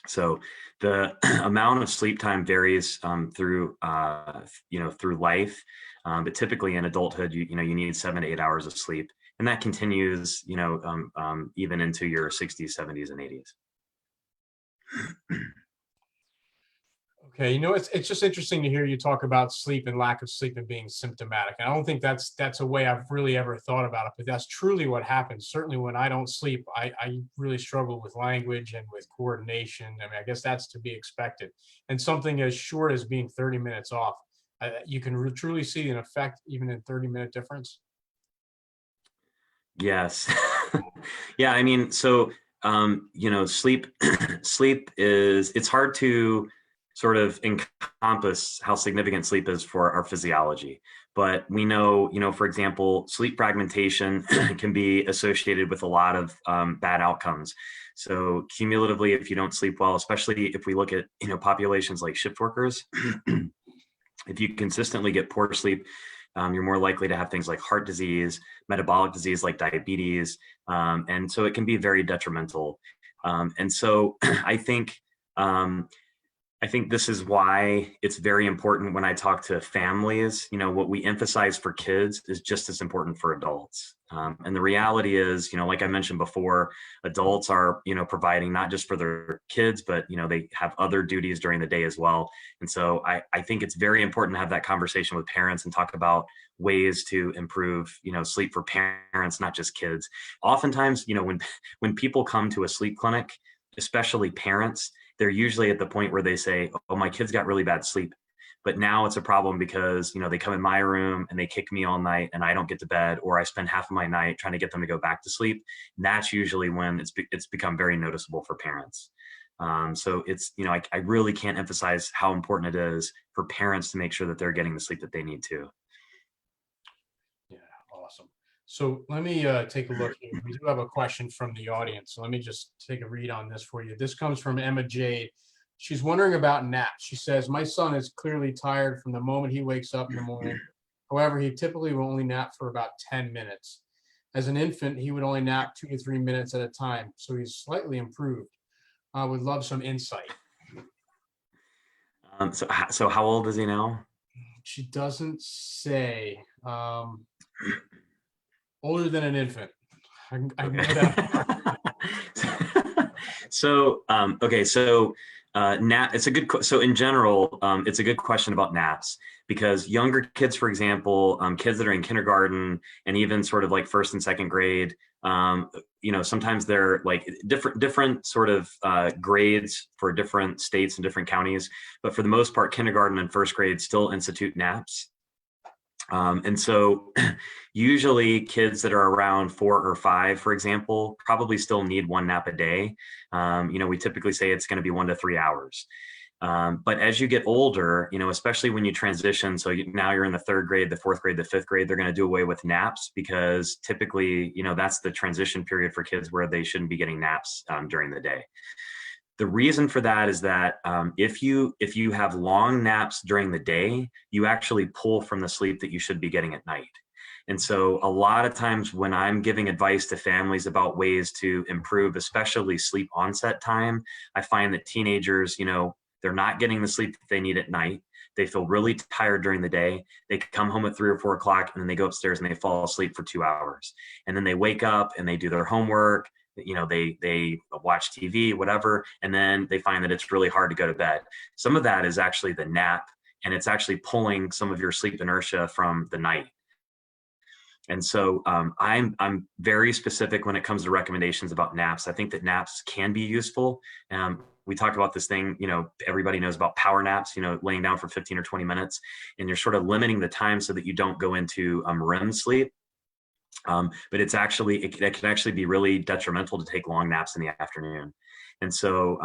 So the amount of sleep time varies through life, but typically in adulthood, you need 7 to 8 hours of sleep, and that continues, even into your 60s, 70s, and 80s. Okay, it's just interesting to hear you talk about sleep and lack of sleep and being symptomatic. And I don't think that's a way I've really ever thought about it, but that's truly what happens. Certainly when I don't sleep, I really struggle with language and with coordination. I mean, I guess that's to be expected. And something as short as being 30 minutes off, you can truly see an effect even in 30-minute difference. Yes. Yeah, I mean, so sleep it's hard to sort of encompass how significant sleep is for our physiology. But we know, for example, sleep fragmentation can be associated with a lot of bad outcomes. So cumulatively, if you don't sleep well, especially if we look at, populations like shift workers, if you consistently get poor sleep, you're more likely to have things like heart disease, metabolic disease like diabetes. And so it can be very detrimental. And so I think I think this is why it's very important when I talk to families, what we emphasize for kids is just as important for adults. And the reality is, like I mentioned before, adults are, providing not just for their kids, but, they have other duties during the day as well. And so I think it's very important to have that conversation with parents and talk about ways to improve, sleep for parents, not just kids. Oftentimes, when people come to a sleep clinic, especially parents, they're usually at the point where they say, oh, my kid's got really bad sleep. But now it's a problem because, they come in my room and they kick me all night and I don't get to bed, or I spend half of my night trying to get them to go back to sleep. And that's usually when it's become very noticeable for parents. So it's, I really can't emphasize how important it is for parents to make sure that they're getting the sleep that they need to. Yeah, awesome. So let me take a look here. We do have a question from the audience. So let me just take a read on this for you. This comes from Emma Jade. She's wondering about naps. She says, my son is clearly tired from the moment he wakes up in the morning. However, he typically will only nap for about 10 minutes. As an infant, he would only nap 2 to 3 minutes at a time. So he's slightly improved. I would love some insight. So how old is he now? She doesn't say. Older than an infant. I know that. Nap. It's a good. So in general, it's a good question about naps, because younger kids, for example, kids that are in kindergarten and even sort of like first and second grade, sometimes they're like different sort of grades for different states and different counties. But for the most part, kindergarten and first grade still institute naps. And so usually kids that are around 4 or 5, for example, probably still need 1 nap a day. We typically say it's going to be 1 to 3 hours. But as you get older, especially when you transition, so now you're in the 3rd grade, the 4th grade, the 5th grade, they're going to do away with naps, because typically, that's the transition period for kids where they shouldn't be getting naps during the day. The reason for that is that if you have long naps during the day, you actually pull from the sleep that you should be getting at night. And so a lot of times when I'm giving advice to families about ways to improve, especially sleep onset time, I find that teenagers, they're not getting the sleep that they need at night. They feel really tired during the day. They come home at 3 or 4 o'clock, and then they go upstairs and they fall asleep for 2 hours. And then they wake up and they do their homework. They watch TV, whatever, and then they find that it's really hard to go to bed. Some of that is actually the nap, and it's actually pulling some of your sleep inertia from the night. And so I'm very specific when it comes to recommendations about naps. I think that naps can be useful. We talked about this thing, everybody knows about power naps, laying down for 15 or 20 minutes, and you're sort of limiting the time so that you don't go into REM sleep. But it can actually be really detrimental to take long naps in the afternoon. And so,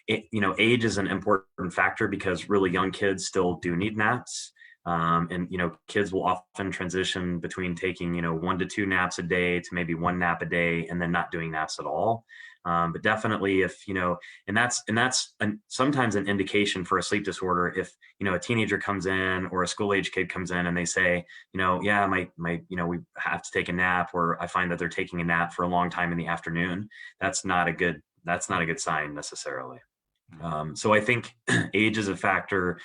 age is an important factor, because really young kids still do need naps. And kids will often transition between taking 1 to 2 naps a day to maybe 1 nap a day, and then not doing naps at all. But definitely, if and that's sometimes an indication for a sleep disorder. If a teenager comes in, or a school age kid comes in, and they say, yeah, my we have to take a nap, or I find that they're taking a nap for a long time in the afternoon, that's not a good sign necessarily. So I think age is a factor.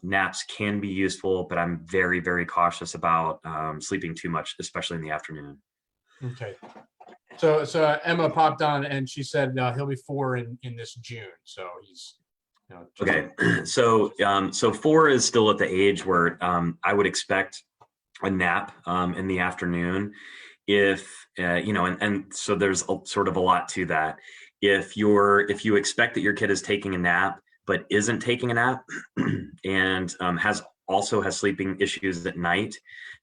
Naps can be useful, but I'm very, very cautious about sleeping too much, especially in the afternoon. Okay. So Emma popped on and she said he'll be 4 in this June. So he's okay. So 4 is still at the age where I would expect a nap in the afternoon. If and so there's sort of a lot to that. If you expect that your kid is taking a nap but isn't taking a nap and has sleeping issues at night,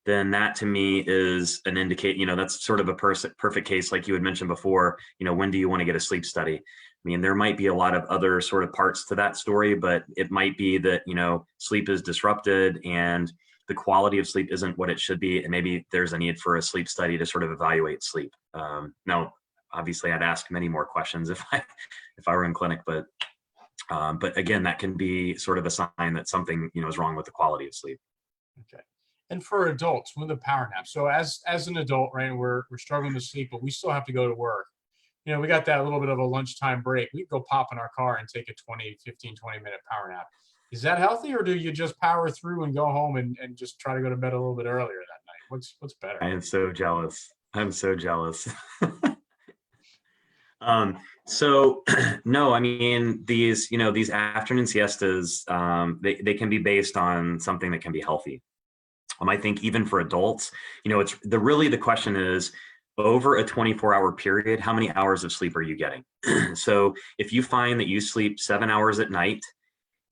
then that to me is an indicate, that's sort of a perfect case, like you had mentioned before, when do you want to get a sleep study? I mean, there might be a lot of other sort of parts to that story, but it might be that, sleep is disrupted and the quality of sleep isn't what it should be. And maybe there's a need for a sleep study to sort of evaluate sleep. Now, obviously I'd ask many more questions if I were in clinic, but again, that can be sort of a sign that something, is wrong with the quality of sleep. Okay. And for adults, with the power nap. So as an adult, right, we're struggling to sleep, but we still have to go to work. we got that little bit of a lunchtime break. We go pop in our car and take a 15, 20 minute power nap. Is that healthy, or do you just power through and go home and just try to go to bed a little bit earlier that night? What's better? I am so jealous. I'm so jealous. So no, I mean, these afternoon siestas, they can be based on something that can be healthy. I think even for adults, the question is, over a 24-hour period, how many hours of sleep are you getting? So if you find that you sleep 7 hours at night,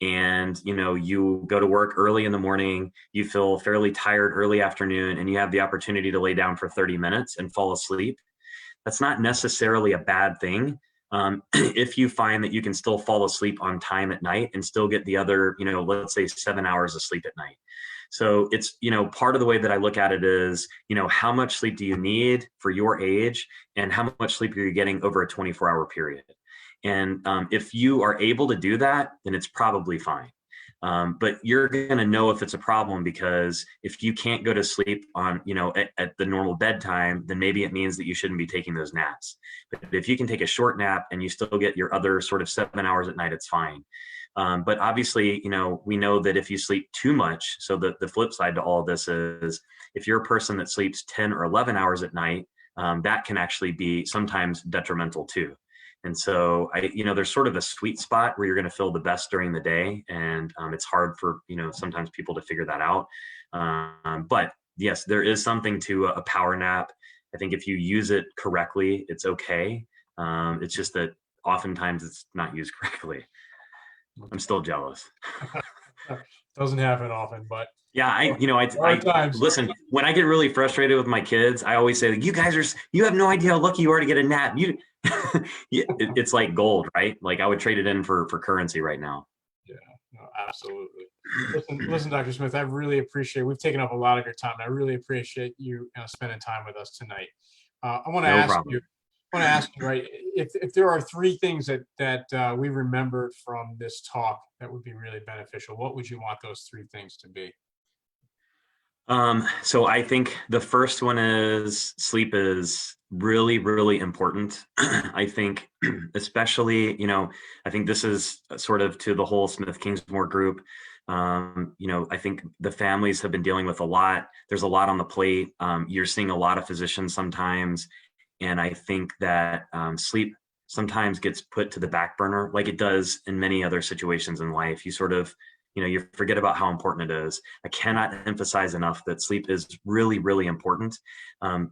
and you go to work early in the morning, you feel fairly tired early afternoon, and you have the opportunity to lay down for 30 minutes and fall asleep, that's not necessarily a bad thing. If you find that you can still fall asleep on time at night and still get the other, let's say 7 hours of sleep at night. So it's, part of the way that I look at it is, how much sleep do you need for your age, and how much sleep are you getting over a 24-hour period? And if you are able to do that, then it's probably fine. But you're going to know if it's a problem, because if you can't go to sleep on, at the normal bedtime, then maybe it means that you shouldn't be taking those naps. But if you can take a short nap and you still get your other sort of 7 hours at night, it's fine. But obviously, we know that if you sleep too much, so the flip side to all of this is, if you're a person that sleeps 10 or 11 hours at night, that can actually be sometimes detrimental too. And so there's sort of a sweet spot where you're going to feel the best during the day. And it's hard for, sometimes people to figure that out. But yes, there is something to a power nap. I think if you use it correctly, it's okay. It's just that oftentimes it's not used correctly. I'm still jealous. Doesn't happen often, but yeah, I listen, when I get really frustrated with my kids, I always say, you have no idea how lucky you are to get a nap. It's like gold, right? Like I would trade it in for currency right now. Yeah, no, absolutely. Listen, Dr. Smith, I really appreciate, we've taken up a lot of your time. I really appreciate you spending time with us tonight. I want to No ask problem. you, right, if there are three things that we remembered from this talk that would be really beneficial, what would you want those three things to be? So I think the first one is sleep is really, really important. I think especially, I think this is sort of to the whole Smith-Kingsmore group. I think the families have been dealing with a lot. There's a lot on the plate. You're seeing a lot of physicians sometimes. And I think that sleep sometimes gets put to the back burner, like it does in many other situations in life. You sort of, you forget about how important it is. I cannot emphasize enough that sleep is really, really important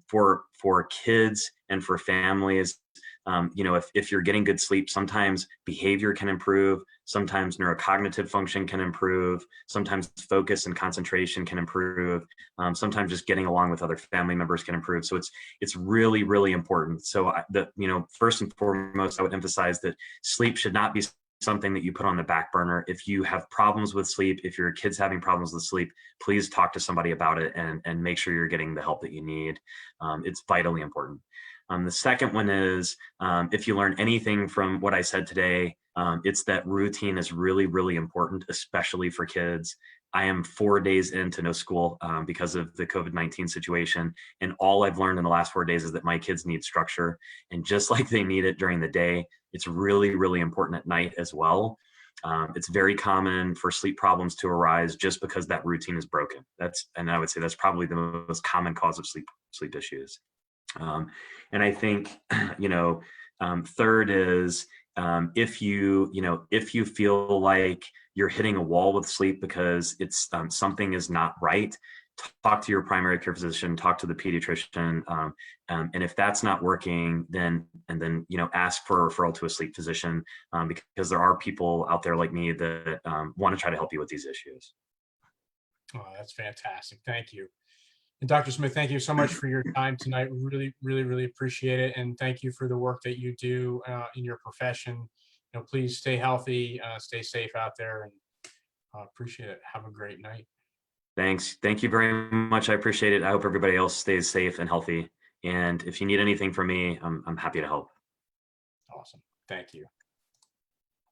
for kids and for families. If you're getting good sleep, sometimes behavior can improve, sometimes neurocognitive function can improve, sometimes focus and concentration can improve, sometimes just getting along with other family members can improve. So it's really, really important. So first and foremost, I would emphasize that sleep should not be something that you put on the back burner. If you have problems with sleep, if your kid's having problems with sleep, please talk to somebody about it and make sure you're getting the help that you need. It's vitally important. The second one is, if you learn anything from what I said today, it's that routine is really, really important, especially for kids. I am 4 days into no school because of the COVID-19 situation. And all I've learned in the last 4 days is that my kids need structure. And just like they need it during the day, it's really, really important at night as well. It's very common for sleep problems to arise just because that routine is broken. And I would say that's probably the most common cause of sleep issues. And I think, third is, if you feel like you're hitting a wall with sleep because it's something is not right, talk to your primary care physician, talk to the pediatrician, and if that's not working, then ask for a referral to a sleep physician, because there are people out there like me that want to try to help you with these issues. Oh, that's fantastic. Thank you. And Dr. Smith, thank you so much for your time tonight. Really, really, really appreciate it. And thank you for the work that you do in your profession. Please stay healthy, stay safe out there, and appreciate it. Have a great night. Thanks. Thank you very much. I appreciate it. I hope everybody else stays safe and healthy. And if you need anything from me, I'm happy to help. Awesome. Thank you.